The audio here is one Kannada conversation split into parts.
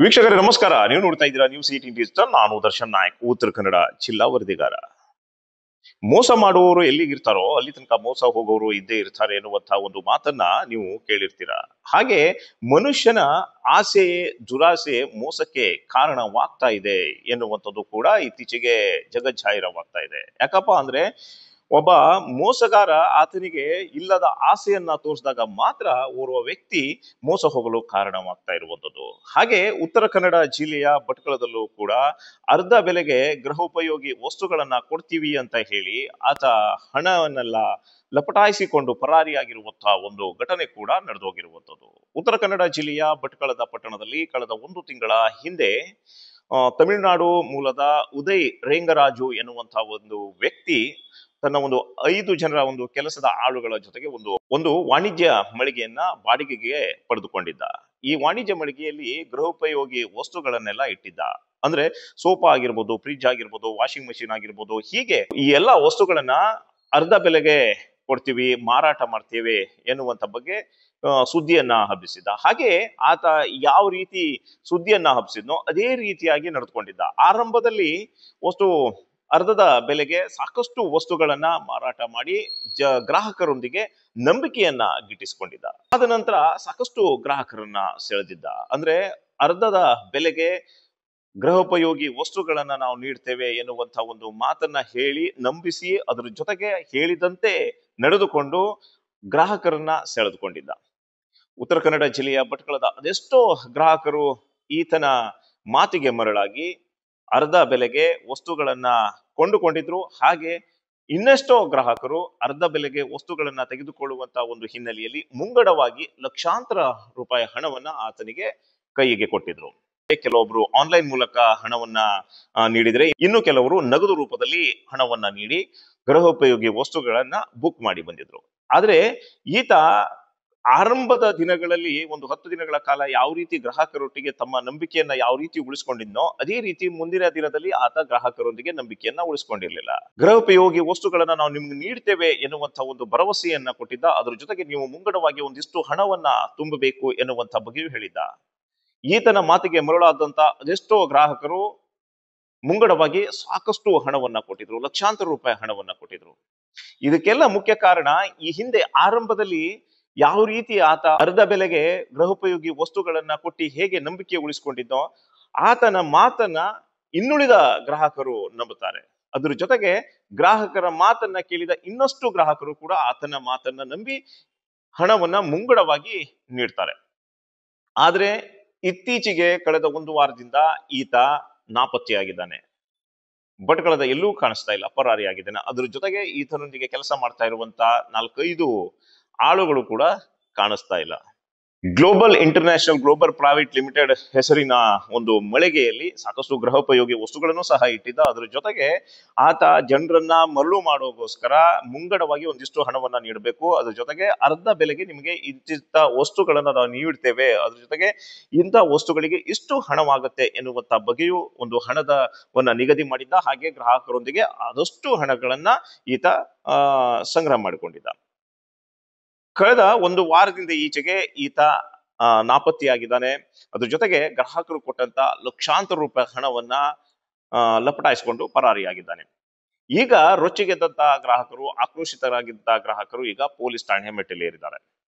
ವೀಕ್ಷಕರೇ ನಮಸ್ಕಾರ. ನೀವು ನೋಡ್ತಾ ಇದ್ದೀರಾ ನ್ಯೂಸ್ 18 ಡಿಜಿಟಲ್. ನಾನು ದರ್ಶನ್ ನಾಯಕ್, ಉತ್ತರ ಕನ್ನಡ ಜಿಲ್ಲಾ ವರದಿಗಾರ. ಮೋಸ ಮಾಡುವವರು ಎಲ್ಲಿಗಿರ್ತಾರೋ ಅಲ್ಲಿ ತನಕ ಮೋಸ ಹೋಗೋರು ಇದ್ದೇ ಇರ್ತಾರೆ ಎನ್ನುವಂತಹ ಒಂದು ಮಾತನ್ನ ನೀವು ಕೇಳಿರ್ತೀರಾ. ಹಾಗೆ ಮನುಷ್ಯನ ಆಸೆ ದುರಾಸೆ ಮೋಸಕ್ಕೆ ಕಾರಣವಾಗ್ತಾ ಇದೆ ಎನ್ನುವಂಥದ್ದು ಕೂಡ ಇತ್ತೀಚೆಗೆ ಜಗಜ್ಜಾಹಿರವಾಗ್ತಾ ಇದೆ. ಯಾಕಪ್ಪ ಅಂದ್ರೆ ಒಬ್ಬ ಮೋಸಗಾರ ಆತನಿಗೆ ಇಲ್ಲದ ಆಸೆಯನ್ನ ತೋರಿಸಿದಾಗ ಮಾತ್ರ ಓರ್ವ ವ್ಯಕ್ತಿ ಮೋಸ ಹೋಗಲು ಕಾರಣವಾಗ್ತಾ ಇರುವಂಥದ್ದು. ಹಾಗೆ ಉತ್ತರ ಕನ್ನಡ ಜಿಲ್ಲೆಯ ಭಟ್ಕಳದಲ್ಲೂ ಕೂಡ ಅರ್ಧ ಬೆಲೆಗೆ ಗೃಹೋಪಯೋಗಿ ವಸ್ತುಗಳನ್ನ ಕೊಡ್ತೀವಿ ಅಂತ ಹೇಳಿ ಆತ ಹಣವನ್ನೆಲ್ಲ ಲಪಟಾಯಿಸಿಕೊಂಡು ಪರಾರಿಯಾಗಿರುವಂತಹ ಒಂದು ಘಟನೆ ಕೂಡ ನಡೆದೋಗಿರುವಂಥದ್ದು. ಉತ್ತರ ಕನ್ನಡ ಜಿಲ್ಲೆಯ ಭಟ್ಕಳದ ಪಟ್ಟಣದಲ್ಲಿ ಕಳೆದ ಒಂದು ತಿಂಗಳ ಹಿಂದೆ ತಮಿಳುನಾಡು ಮೂಲದ ಉದಯ್ ರೇಂಗರಾಜು ಎನ್ನುವಂತಹ ಒಂದು ವ್ಯಕ್ತಿ ತನ್ನ ಒಂದು 5 ಜನರ ಒಂದು ಕೆಲಸದ ಆಳುಗಳ ಜೊತೆಗೆ ಒಂದು ಒಂದು ವಾಣಿಜ್ಯ ಮಳಿಗೆಯನ್ನ ಬಾಡಿಗೆಗೆ ಪಡೆದುಕೊಂಡಿದ್ದ. ಈ ವಾಣಿಜ್ಯ ಮಳಿಗೆಯಲ್ಲಿ ಗೃಹೋಪಯೋಗಿ ವಸ್ತುಗಳನ್ನೆಲ್ಲ ಇಟ್ಟಿದ್ದ. ಅಂದ್ರೆ ಸೋಫಾ ಆಗಿರ್ಬೋದು, ಫ್ರಿಡ್ಜ್ ಆಗಿರ್ಬೋದು, ವಾಷಿಂಗ್ ಮಷಿನ್ ಆಗಿರ್ಬೋದು, ಹೀಗೆ ಈ ಎಲ್ಲಾ ವಸ್ತುಗಳನ್ನ ಅರ್ಧ ಬೆಲೆಗೆ ಕೊಡ್ತೀವಿ, ಮಾರಾಟ ಮಾಡ್ತೇವೆ ಎನ್ನುವಂತ ಬಗ್ಗೆ ಸುದ್ದಿಯನ್ನ ಹಬ್ಬಿಸಿದ್ದ. ಹಾಗೆ ಆತ ಯಾವ ರೀತಿ ಸುದ್ದಿಯನ್ನ ಹಬ್ಬಿಸಿದ್ನೋ ಅದೇ ರೀತಿಯಾಗಿ ನಡೆದುಕೊಂಡಿದ್ದ. ಆರಂಭದಲ್ಲಿ ವಸ್ತು ಅರ್ಧದ ಬೆಲೆಗೆ ಸಾಕಷ್ಟು ವಸ್ತುಗಳನ್ನ ಮಾರಾಟ ಮಾಡಿ ಗ್ರಾಹಕರೊಂದಿಗೆ ನಂಬಿಕೆಯನ್ನ ಗಿಟ್ಟಿಸಿಕೊಂಡಿದ್ದ. ಆದ ನಂತರ ಸಾಕಷ್ಟು ಗ್ರಾಹಕರನ್ನ ಸೆಳೆದಿದ್ದ. ಅಂದ್ರೆ ಅರ್ಧದ ಬೆಲೆಗೆ ಗೃಹೋಪಯೋಗಿ ವಸ್ತುಗಳನ್ನ ನಾವು ನೀಡ್ತೇವೆ ಎನ್ನುವಂತ ಒಂದು ಮಾತನ್ನ ಹೇಳಿ ನಂಬಿಸಿ ಅದರ ಜೊತೆಗೆ ಹೇಳಿದಂತೆ ನಡೆದುಕೊಂಡು ಗ್ರಾಹಕರನ್ನ ಸೆಳೆದುಕೊಂಡಿದ್ದ. ಉತ್ತರ ಕನ್ನಡ ಜಿಲ್ಲೆಯ ಭಟ್ಕಳದ ಅದೆಷ್ಟೋ ಗ್ರಾಹಕರು ಈತನ ಮಾತಿಗೆ ಮರಳಾಗಿ ಅರ್ಧ ಬೆಲೆಗೆ ವಸ್ತುಗಳನ್ನ ಕೊಂಡುಕೊಂಡಿದ್ರು. ಹಾಗೆ ಇನ್ನೆಷ್ಟೋ ಗ್ರಾಹಕರು ಅರ್ಧ ಬೆಲೆಗೆ ವಸ್ತುಗಳನ್ನ ತೆಗೆದುಕೊಳ್ಳುವಂತ ಒಂದು ಹಿನ್ನೆಲೆಯಲ್ಲಿ ಮುಂಗಡವಾಗಿ ಲಕ್ಷಾಂತರ ರೂಪಾಯಿ ಹಣವನ್ನ ಆತನಿಗೆ ಕೈಗೆ ಕೊಟ್ಟಿದ್ರು. ಕೆಲವೊಬ್ರು ಆನ್ಲೈನ್ ಮೂಲಕ ಹಣವನ್ನ ನೀಡಿದ್ರೆ, ಇನ್ನು ಕೆಲವರು ನಗದು ರೂಪದಲ್ಲಿ ಹಣವನ್ನ ನೀಡಿ ಗೃಹೋಪಯೋಗಿ ವಸ್ತುಗಳನ್ನ ಬುಕ್ ಮಾಡಿ ಬಂದಿದ್ರು. ಆದ್ರೆ ಈತ ಆರಂಭದ ದಿನಗಳಲ್ಲಿ ಒಂದು 10 ದಿನಗಳ ಕಾಲ ಯಾವ ರೀತಿ ಗ್ರಾಹಕರೊಟ್ಟಿಗೆ ತಮ್ಮ ನಂಬಿಕೆಯನ್ನ ಯಾವ ರೀತಿ ಉಳಿಸ್ಕೊಂಡಿದ್ನೋ ಅದೇ ರೀತಿ ಮುಂದಿನ ದಿನದಲ್ಲಿ ಆತ ಗ್ರಾಹಕರೊಂದಿಗೆ ನಂಬಿಕೆಯನ್ನ ಉಳಿಸ್ಕೊಂಡಿರ್ಲಿಲ್ಲ. ಗೃಹೋಪಯೋಗಿ ವಸ್ತುಗಳನ್ನ ನಾವು ನಿಮ್ಗೆ ನೀಡ್ತೇವೆ ಎನ್ನುವಂತ ಒಂದು ಭರವಸೆಯನ್ನ ಕೊಟ್ಟಿದ್ದ. ಅದ್ರ ಜೊತೆಗೆ ನೀವು ಮುಂಗಡವಾಗಿ ಒಂದಿಷ್ಟು ಹಣವನ್ನ ತುಂಬಬೇಕು ಎನ್ನುವಂತ ಬಗ್ಗೆಯೂ ಹೇಳಿದ್ದ. ಈತನ ಮಾತಿಗೆ ಮರಳಾದಂತ ಅದೆಷ್ಟೋ ಗ್ರಾಹಕರು ಮುಂಗಡವಾಗಿ ಸಾಕಷ್ಟು ಹಣವನ್ನ ಕೊಟ್ಟಿದ್ರು, ಲಕ್ಷಾಂತರ ರೂಪಾಯಿ ಹಣವನ್ನ ಕೊಟ್ಟಿದ್ರು. ಇದಕ್ಕೆಲ್ಲ ಮುಖ್ಯ ಕಾರಣ ಈ ಹಿಂದೆ ಆರಂಭದಲ್ಲಿ ಯಾವ ರೀತಿ ಆತ ಅರ್ಧ ಬೆಲೆಗೆ ಗೃಹೋಪಯೋಗಿ ವಸ್ತುಗಳನ್ನ ಕೊಟ್ಟು ಹೇಗೆ ನಂಬಿಕೆ ಉಳಿಸ್ಕೊಂಡಿದ್ದೋ ಆತನ ಮಾತನ್ನ ಇನ್ನುಳಿದ ಗ್ರಾಹಕರು ನಂಬುತ್ತಾರೆ. ಅದ್ರ ಜೊತೆಗೆ ಗ್ರಾಹಕರ ಮಾತನ್ನ ಕೇಳಿದ ಇನ್ನಷ್ಟು ಗ್ರಾಹಕರು ಕೂಡ ಆತನ ಮಾತನ್ನ ನಂಬಿ ಹಣವನ್ನ ಮುಂಗಡವಾಗಿ ನೀಡ್ತಾರೆ. ಆದ್ರೆ ಇತ್ತೀಚೆಗೆ ಕಳೆದ ಒಂದು ವಾರದಿಂದ ಈತ ನಾಪತ್ತೆಯಾಗಿದ್ದಾನೆ. ಭಟ್ಕಳದ ಎಲ್ಲೂ ಕಾಣಿಸ್ತಾ ಇಲ್ಲ, ಪರಾರಿಯಾಗಿದ್ದಾನೆ. ಅದ್ರ ಜೊತೆಗೆ ಈತನೊಂದಿಗೆ ಕೆಲಸ ಮಾಡ್ತಾ ಇರುವಂತ 4-5 ಆಳುಗಳು ಕೂಡ ಕಾಣಿಸ್ತಾ ಇಲ್ಲ. Global international global private limited ಹೆಸರಿನ ಒಂದು ಮಳಿಗೆಯಲ್ಲಿ ಸಾಕಷ್ಟು ಗೃಹೋಪಯೋಗಿ ವಸ್ತುಗಳನ್ನು ಸಹ ಇಟ್ಟಿದ್ದ. ಅದ್ರ ಜೊತೆಗೆ ಆತ ಜನರನ್ನ ಮರಳು ಮಾಡೋಗೋಸ್ಕರ ಮುಂಗಡವಾಗಿ ಒಂದಿಷ್ಟು ಹಣವನ್ನ ನೀಡಬೇಕು, ಅದ್ರ ಜೊತೆಗೆ ಅರ್ಧ ಬೆಲೆಗೆ ನಿಮಗೆ ಇಂತಿಂತ ವಸ್ತುಗಳನ್ನ ನಾವು ನೀಡ್ತೇವೆ, ಅದ್ರ ಜೊತೆಗೆ ಇಂಥ ವಸ್ತುಗಳಿಗೆ ಇಷ್ಟು ಹಣವಾಗುತ್ತೆ ಎನ್ನುವಂತ ಬಗ್ಗೆಯೂ ಒಂದು ಹಣದವನ್ನ ನಿಗದಿ ಮಾಡಿದ್ದ. ಹಾಗೆ ಗ್ರಾಹಕರೊಂದಿಗೆ ಆದಷ್ಟು ಹಣಗಳನ್ನ ಈತ ಸಂಗ್ರಹ ಮಾಡಿಕೊಂಡಿದ್ದ. ಕಳೆದ ಒಂದು ವಾರದಿಂದ ಈಚೆಗೆ ಈತ ನಾಪತ್ತೆಯಾಗಿದ್ದಾನೆ. ಅದ್ರ ಜೊತೆಗೆ ಗ್ರಾಹಕರು ಕೊಟ್ಟಂತ ಲಕ್ಷಾಂತರ ರೂಪಾಯಿ ಹಣವನ್ನ ಲಪಟಾಯಿಸಿಕೊಂಡು ಪರಾರಿಯಾಗಿದ್ದಾನೆ. ಈಗ ರೊಚ್ಚಿಗೆದ್ದಂತ ಗ್ರಾಹಕರು, ಆಕ್ರೋಶಿತರಾಗಿದ್ದ ಗ್ರಾಹಕರು ಈಗ ಪೊಲೀಸ್ ಠಾಣೆ ಮೆಟ್ಟಿಲೇರಿದ್ದಾರೆ.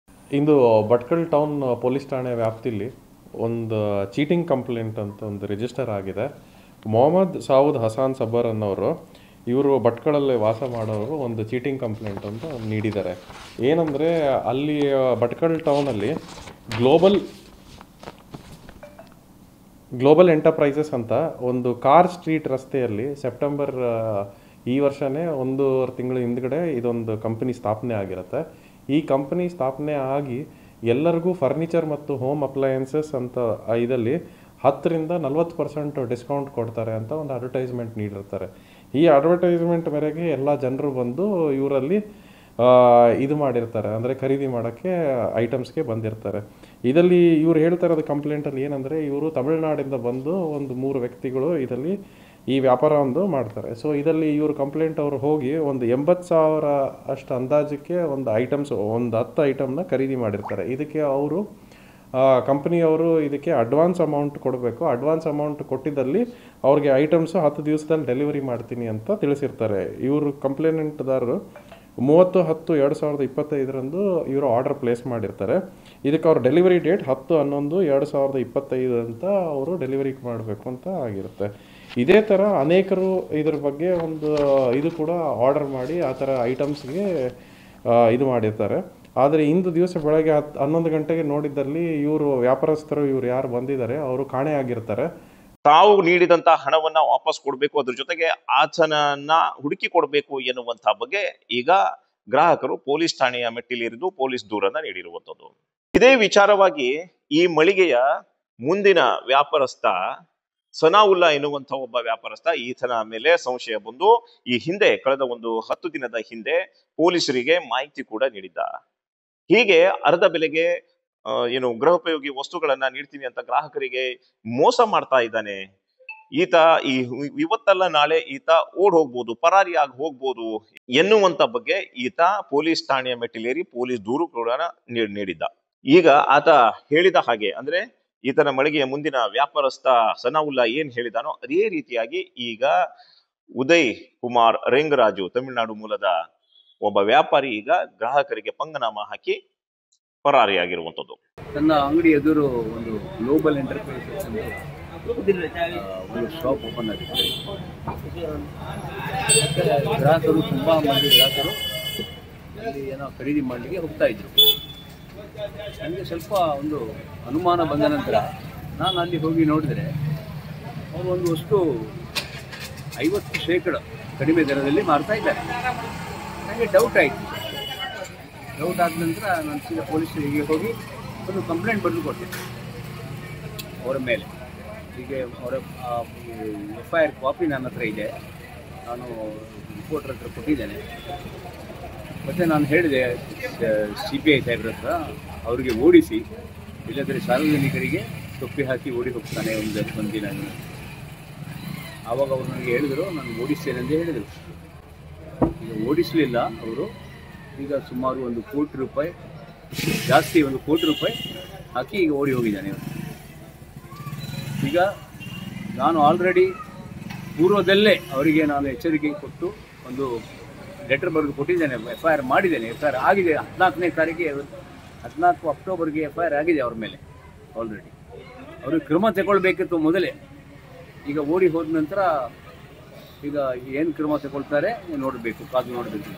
ಇಂದು ಭಟ್ಕಳ ಟೌನ್ ಪೊಲೀಸ್ ಠಾಣೆ ವ್ಯಾಪ್ತಿಯಲ್ಲಿ ಒಂದು ಚೀಟಿಂಗ್ ಕಂಪ್ಲೇಂಟ್ ಅಂತ ಒಂದು ರಿಜಿಸ್ಟರ್ ಆಗಿದೆ. ಮೊಹಮ್ಮದ್ ಸಾವೂದ್ ಹಸಾನ್ ಸಬ್ಬರ್ ಅನ್ನೋರು, ಇವರು ಭಟ್ಕಳಲ್ಲಿ ವಾಸ ಮಾಡೋರು, ಒಂದು ಚೀಟಿಂಗ್ ಕಂಪ್ಲೇಂಟ್ ಅಂತ ನೀಡಿದ್ದಾರೆ. ಏನಂದರೆ ಅಲ್ಲಿ ಭಟ್ಕಳ ಟೌನಲ್ಲಿ ಗ್ಲೋಬಲ್ ಎಂಟರ್ಪ್ರೈಸಸ್ ಅಂತ ಒಂದು ಕಾರ್ ಸ್ಟ್ರೀಟ್ ರಸ್ತೆಯಲ್ಲಿ ಸೆಪ್ಟೆಂಬರ್ ಈ ವರ್ಷನೇ 1.5 ತಿಂಗಳ ಹಿಂದ್ಗಡೆ ಇದೊಂದು ಕಂಪನಿ ಸ್ಥಾಪನೆ ಆಗಿರುತ್ತೆ. ಈ ಕಂಪನಿ ಸ್ಥಾಪನೆ ಆಗಿ ಎಲ್ಲರಿಗೂ ಫರ್ನಿಚರ್ ಮತ್ತು ಹೋಮ್ ಅಪ್ಲಯನ್ಸಸ್ ಅಂತ ಇದರಲ್ಲಿ 10-40% ಡಿಸ್ಕೌಂಟ್ ಕೊಡ್ತಾರೆ ಅಂತ ಒಂದು ಅಡ್ವರ್ಟೈಸ್ಮೆಂಟ್ ನೀಡಿರ್ತಾರೆ. ಈ ಅಡ್ವರ್ಟೈಸ್ಮೆಂಟ್ ಮೇರೆಗೆ ಎಲ್ಲ ಜನರು ಬಂದು ಇವರಲ್ಲಿ ಇದು ಮಾಡಿರ್ತಾರೆ, ಅಂದರೆ ಖರೀದಿ ಮಾಡೋಕ್ಕೆ ಐಟಮ್ಸ್ಗೆ ಬಂದಿರ್ತಾರೆ. ಇದರಲ್ಲಿ ಇವ್ರು ಹೇಳ್ತಾ ಇರೋದು ಕಂಪ್ಲೇಂಟಲ್ಲಿ ಏನಂದರೆ, ಇವರು ತಮಿಳುನಾಡಿಂದ ಬಂದು ಒಂದು 3 ವ್ಯಕ್ತಿಗಳು ಇದರಲ್ಲಿ ಈ ವ್ಯಾಪಾರ ಒಂದು ಮಾಡ್ತಾರೆ. ಸೊ ಇದರಲ್ಲಿ ಇವರು ಕಂಪ್ಲೇಂಟ್ ಅವರು ಹೋಗಿ ಒಂದು 80,000 ಅಷ್ಟು ಅಂದಾಜಕ್ಕೆ ಒಂದು ಐಟಮ್ಸ್, ಒಂದು 10 ಐಟಮ್ನ ಖರೀದಿ ಮಾಡಿರ್ತಾರೆ. ಇದಕ್ಕೆ ಅವರು ಕಂಪ್ನಿಯವರು ಇದಕ್ಕೆ ಅಡ್ವಾನ್ಸ್ ಅಮೌಂಟ್ ಕೊಡಬೇಕು. ಅಡ್ವಾನ್ಸ್ ಅಮೌಂಟ್ ಕೊಟ್ಟಿದ್ದಲ್ಲಿ ಅವ್ರಿಗೆ ಐಟಮ್ಸು 10 ದಿವಸದಲ್ಲಿ ಡೆಲಿವರಿ ಮಾಡ್ತೀನಿ ಅಂತ ತಿಳಿಸಿರ್ತಾರೆ. ಇವರು ಕಂಪ್ಲೇನೆಂಟ್ದಾರರು 30/10/2025 ಇವರು ಆರ್ಡರ್ ಪ್ಲೇಸ್ ಮಾಡಿರ್ತಾರೆ. ಇದಕ್ಕೆ ಅವ್ರ ಡೆಲಿವರಿ ಡೇಟ್ 10/11/2025 ಅಂತ ಅವರು ಡೆಲಿವರಿ ಮಾಡಬೇಕು ಅಂತ ಆಗಿರುತ್ತೆ. ಇದೇ ಥರ ಅನೇಕರು ಇದ್ರ ಬಗ್ಗೆ ಒಂದು ಇದು ಕೂಡ ಆರ್ಡರ್ ಮಾಡಿ ಆ ಥರ ಐಟಮ್ಸ್ಗೆ ಇದು ಮಾಡಿರ್ತಾರೆ. ಆದರೆ ಇಂದು ದಿವಸ ಬೆಳಗ್ಗೆ 11 ಗಂಟೆಗೆ ನೋಡಿದ್ದಲ್ಲಿ ಇವರು ವ್ಯಾಪಾರಸ್ಥರು ಇವ್ರು ಯಾರು ಬಂದಿದ್ದಾರೆ ಅವರು ಕಾಣೆಯಾಗಿರ್ತಾರೆ. ತಾವು ನೀಡಿದಂತ ಹಣವನ್ನ ವಾಪಸ್ ಕೊಡಬೇಕು, ಅದ್ರ ಜೊತೆಗೆ ಆತನನ್ನ ಹುಡುಕಿ ಕೊಡಬೇಕು ಎನ್ನುವಂತ ಬಗ್ಗೆ ಈಗ ಗ್ರಾಹಕರು ಪೊಲೀಸ್ ಠಾಣೆಯ ಮೆಟ್ಟಿಲೇರಿದು ಪೊಲೀಸ್ ದೂರನ್ನ ನೀಡಿರುವಂತದ್ದು. ಇದೇ ವಿಚಾರವಾಗಿ ಈ ಮಳಿಗೆಯ ಮುಂದಿನ ವ್ಯಾಪಾರಸ್ಥ ಸನಾವುಲ್ಲಾ ಎನ್ನುವಂತ ಒಬ್ಬ ವ್ಯಾಪಾರಸ್ಥ, ಈತನ ಮೇಲೆ ಸಂಶಯ ಬಂದು ಈ ಹಿಂದೆ ಕಳೆದ ಒಂದು 10 ದಿನದ ಹಿಂದೆ ಪೊಲೀಸರಿಗೆ ಮಾಹಿತಿ ಕೂಡ ನೀಡಿದ್ದ. ಹೀಗೆ ಅರ್ಧ ಬೆಲೆಗೆ ಗೃಹೋಪಯೋಗಿ ವಸ್ತುಗಳನ್ನ ನೀಡ್ತೀನಿ ಅಂತ ಗ್ರಾಹಕರಿಗೆ ಮೋಸ ಮಾಡ್ತಾ ಇದ್ದಾನೆ ಈತ. ಇವತ್ತಲ್ಲ ನಾಳೆ ಈತ ಓಡ್ ಹೋಗ್ಬೋದು, ಪರಾರಿಯಾಗಿ ಹೋಗ್ಬೋದು ಎನ್ನುವಂತ ಬಗ್ಗೆ ಈತ ಪೊಲೀಸ್ ಠಾಣೆಯ ಮೆಟ್ಟಿಲೇರಿ ಪೊಲೀಸ್ ದೂರು ಕೂಡ ನೀಡಿದ್ದ. ಈಗ ಆತ ಹೇಳಿದ ಹಾಗೆ ಅಂದ್ರೆ ಈತನ ಮಳಿಗೆಯ ಮುಂದಿನ ವ್ಯಾಪಾರಸ್ಥ ಸನಾವುಲ್ಲಾ ಏನ್ ಹೇಳಿದಾನೋ ಅದೇ ರೀತಿಯಾಗಿ ಈಗ ಉದಯ್ ಕುಮಾರ್ ರೆಂಗರಾಜು ತಮಿಳುನಾಡು ಮೂಲದ ಒಬ್ಬ ವ್ಯಾಪಾರಿ ಈಗ ಗ್ರಾಹಕರಿಗೆ ಪಂಗನಾಮ ಹಾಕಿ ಪರಾರಿಯಾಗಿರುವಂತದ್ದು. ತನ್ನ ಅಂಗಡಿ ಎದುರು ಒಂದು ಗ್ಲೋಬಲ್ ಎಂಟರ್ಪ್ರೈಸಸ್ ಒಂದು ಶಾಪ್ ಓಪನ್ ಆಗಿದೆ. ಗ್ರಾಹಕರು ತುಂಬಾ ಮಂದಿ ಗ್ರಾಹಕರು ಅಲ್ಲಿ ಏನೋ ಖರೀದಿ ಮಾಡಲಿಕ್ಕೆ ಹೋಗ್ತಾ ಇದ್ರು. ನನಗೆ ಸ್ವಲ್ಪ ಒಂದು ಅನುಮಾನ ಬಂದ ನಂತರ ನಾನು ಅಲ್ಲಿ ಹೋಗಿ ನೋಡಿದರೆ ಅವರು ಒಂದು ವಸ್ತು 50% ಕಡಿಮೆ ದರದಲ್ಲಿ ಮಾರ್ತಾ ಇದ್ದಾರೆ. ನನಗೆ ಡೌಟ್ ಆಯಿತು. ಡೌಟ್ ಆದ ನಂತರ ನಾನು ಸೀದಾ ಪೊಲೀಸರಿಗೆ ಹೋಗಿ ಒಂದು ಕಂಪ್ಲೇಂಟ್ ಬರೆದು ಕೊಟ್ಟೆ ಅವರ ಮೇಲೆ. ಹೀಗೆ ಅವರ FIR ಕಾಪಿ ನನ್ನ ಹತ್ರ ಇದೆ, ನಾನು ರಿಪೋರ್ಟರ್ ಹತ್ರ ಕೊಟ್ಟಿದ್ದೇನೆ. ಮತ್ತು ನಾನು ಹೇಳಿದೆ CBI ಸಾಹೇಬ್ರ ಹತ್ರ ಅವರಿಗೆ ಓಡಿಸಿ, ಇಲ್ಲದ್ರೆ ಸಾರ್ವಜನಿಕರಿಗೆ ತೊಪ್ಪಿ ಹಾಕಿ ಓಡಿ ಹೋಗ್ತಾನೆ ಒಂದು ದಿನ. ಆವಾಗ ಅವರು ನನಗೆ ಹೇಳಿದರು ನಾನು ಓಡಿಸ್ತೇನೆ ಅಂತ ಹೇಳಿದರು. ಈಗ ಓಡಿಸಲಿಲ್ಲ ಅವರು. ಈಗ ಸುಮಾರು 1 ಕೋಟಿ ರೂಪಾಯಿ ಜಾಸ್ತಿ, 1 ಕೋಟಿ ರೂಪಾಯಿ ಹಾಕಿ ಈಗ ಓಡಿ ಹೋಗಿದ್ದಾನೆ. ಈಗ ನಾನು ಆಲ್ರೆಡಿ ಪೂರ್ವದಲ್ಲೇ ಅವರಿಗೆ ನಾನು ಎಚ್ಚರಿಕೆ ಕೊಟ್ಟು ಒಂದು ಲೆಟರ್ ಬರೆದು ಕೊಟ್ಟಿದ್ದೇನೆ, FIR ಮಾಡಿದ್ದೇನೆ. FIR ಆಗಿದೆ 14ನೇ ತಾರೀಕಿಗೆ, 14 ಅಕ್ಟೋಬರ್ಗೆ FIR ಆಗಿದೆ ಅವ್ರ ಮೇಲೆ ಆಲ್ರೆಡಿ. ಅವ್ರಿಗೆ ಕ್ರಮ ತಗೊಳ್ಬೇಕಿತ್ತು ಮೊದಲೇ. ಈಗ ಓಡಿ ಹೋದ ನಂತರ ಈಗ ಏನು ಕ್ರಮ ತಗೊಳ್ತಾರೆ ನೋಡಬೇಕು, ಕಾದು ನೋಡಬೇಕು.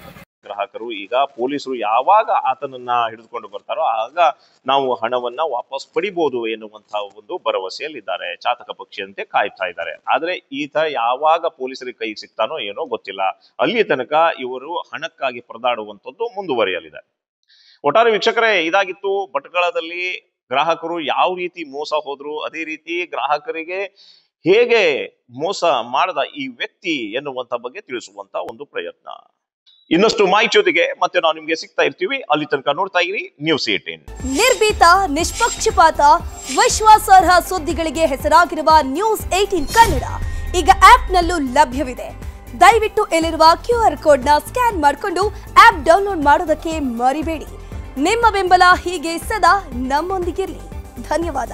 ಗ್ರಾಹಕರು ಈಗ ಪೊಲೀಸರು ಯಾವಾಗ ಆತನನ್ನ ಹಿಡಿದುಕೊಂಡು ಬರ್ತಾರೋ ಆಗ ನಾವು ಹಣವನ್ನ ವಾಪಸ್ ಪಡಿಬಹುದು ಎನ್ನುವಂತಹ ಒಂದು ಭರವಸೆಯಲ್ಲಿದ್ದಾರೆ. ಚಾತಕ ಪಕ್ಷಿಯಂತೆ ಕಾಯ್ತಾ ಇದ್ದಾರೆ. ಆದ್ರೆ ಈತ ಯಾವಾಗ ಪೊಲೀಸರಿಗೆ ಕೈಗೆ ಸಿಗ್ತಾನೋ ಏನೋ ಗೊತ್ತಿಲ್ಲ. ಅಲ್ಲಿ ತನಕ ಇವರು ಹಣಕ್ಕಾಗಿ ಪರದಾಡುವಂಥದ್ದು ಮುಂದುವರಿಯಲಿದೆ. ಒಟ್ಟಾರೆ ವೀಕ್ಷಕರೇ, ಇದಾಗಿತ್ತು ಭಟ್ಕಳದಲ್ಲಿ ಗ್ರಾಹಕರು ಯಾವ ರೀತಿ ಮೋಸ ಹೋದ್ರು, ಅದೇ ರೀತಿ ಗ್ರಾಹಕರಿಗೆ ಹೇಗೆ ಮೋಸ ಮಾಡದ ಈ ವ್ಯಕ್ತಿ ಎನ್ನುವಂತ ಬಗ್ಗೆ ತಿಳಿಸುವಂತ ಒಂದು ಪ್ರಯತ್ನ. ಇನ್ನಷ್ಟು ಮಾಹಿತಿಯೊಂದಿಗೆ ಮತ್ತೆ ನಾವು ನಿಮ್ಗೆ ಸಿಗ್ತಾ ಇರ್ತೀವಿ. ಅಲ್ಲಿ ತನಕ ನೋಡ್ತಾ ಇರಿ ನ್ಯೂಸ್ 18. ನಿರ್ಭೀತ, ನಿಷ್ಪಕ್ಷಪಾತ, ವಿಶ್ವಾಸಾರ್ಹ ಸುದ್ದಿಗಳಿಗೆ ಹೆಸರಾಗಿರುವ ನ್ಯೂಸ್ 18 ಕನ್ನಡ ಈಗ ಆಪ್ನಲ್ಲೂ ಲಭ್ಯವಿದೆ. ದಯವಿಟ್ಟು ಇಲ್ಲಿರುವ QR ಕೋಡ್ನ ಸ್ಕ್ಯಾನ್ ಮಾಡಿಕೊಂಡು ಆಪ್ ಡೌನ್ಲೋಡ್ ಮಾಡೋದಕ್ಕೆ ಮರಿಬೇಡಿ. ನಿಮ್ಮ ಬೆಂಬಲ ಹೀಗೆ ಸದಾ ನಮ್ಮೊಂದಿಗಿರಲಿ. ಧನ್ಯವಾದ.